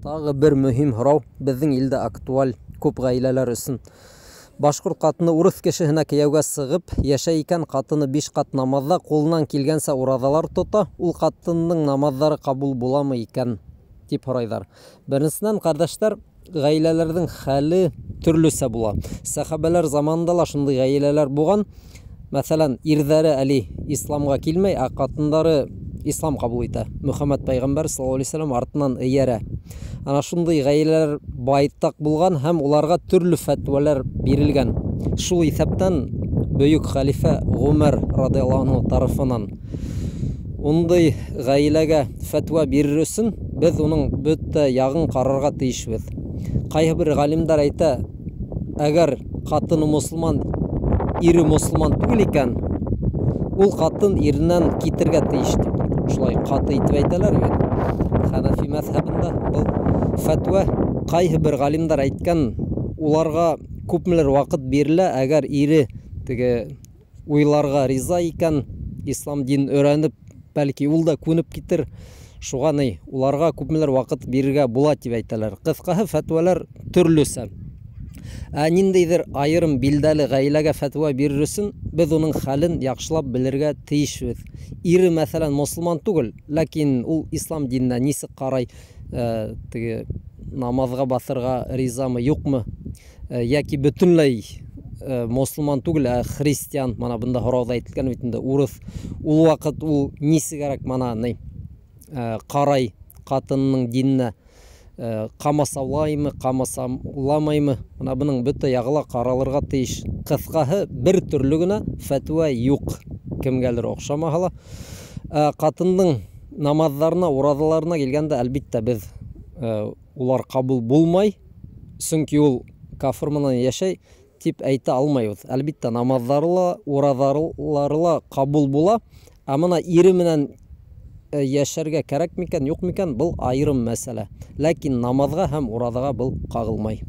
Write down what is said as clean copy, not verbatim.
Тағы бер мөһим һорау безнең илдә актуаль күп гаиләләр өсөн. Башкорт катыны урыс кешеһенә кияүгә сыгып, яшәй икән, катыны 5 кат намазда кулынан килгәнсә уразалар тота, ул катынның намазлары кабул буламы икән дип һорайҙар. Беренсенән, кардәштәр, гаиләләрнең хәле төрлөсә була. Сәхабәләр заманында ла шундый гаиләләр булган. Мәсәлән, ирҙәре әле исламга килмәй, ә катындары ислам кабул итә. Мөхәммәд пәйғәмбәр саллаллаһу алейһи ва саллям артынан эйәрә. Ана шундый гаиләләр байтак булган һәм уларга төрлө фәтвәләр бирелгән. Шул исәптән бөек хәлифә Гомәр радиллаһу анһу тарафынан ундай гаиләгә фәтва бирер өсөн без уның бөтә ягын карарга тиешбез. Кайһы бер галимдар әйтә, әгәр катыны мусулман, ире мусулман түгел икән, ул катын иреннән китергә тиеш дип. Шулай каты итеп әйтәләр бит. Ханафи мәзһәбендә бу фәтва кайһы бер галимдар әйткән, уларга күпмелер вакыт бирелә, әгәр ире теге уйларга риза икән, ислам дин өйрәнеп, бәлки ул да күнеп китер. Шуга ни, уларга күпмелер вакыт бирергә була дип әйтәләр. Кыскаһы, фәтвәләр төрлөсә. Ниндәйҙер айырым билдәле гаиләгә фәтва бирер өсөн без уның хәлен яҡшылап белергә тейешбез. Ире, мәсәлән, мусулман түгел, ләкин ул ислам диненә нисек ҡарай, теге намаҙға баҫырға ризамы, юҡмы, йәки бөтөнләй мусулман түгел, ә христиан, мана бында һорауҙа әйтелгән бит инде, урыҫ, ул ваҡыт ул нисегәрәк мана ҡарай ҡатынының диненә, ҡамасаулаймы, ҡамасауламаймы, мына бының бөтә яғы ла ҡаралырға тейеш. Ҡыҫҡаһы, бер төрлө генә фәтүә юҡ, кемгәлер оҡшамаһа ла. Ҡатындың намаҙҙарына, ураҙаларына килгәндә, әлбиттә, беҙ улар ҡабул булмай, сөнки ул кафыр менән йәшәй тип әйтә алмайбыҙ. Әлбиттә, намаҙҙары ла, ураҙалары ла ҡабул була, ә мына ире менән йәшәргә кәрәк микән, юҡ микән, был айырым мәсьәлә. Ләкин намаҙға һәм ураҙаға был ҡағылмай.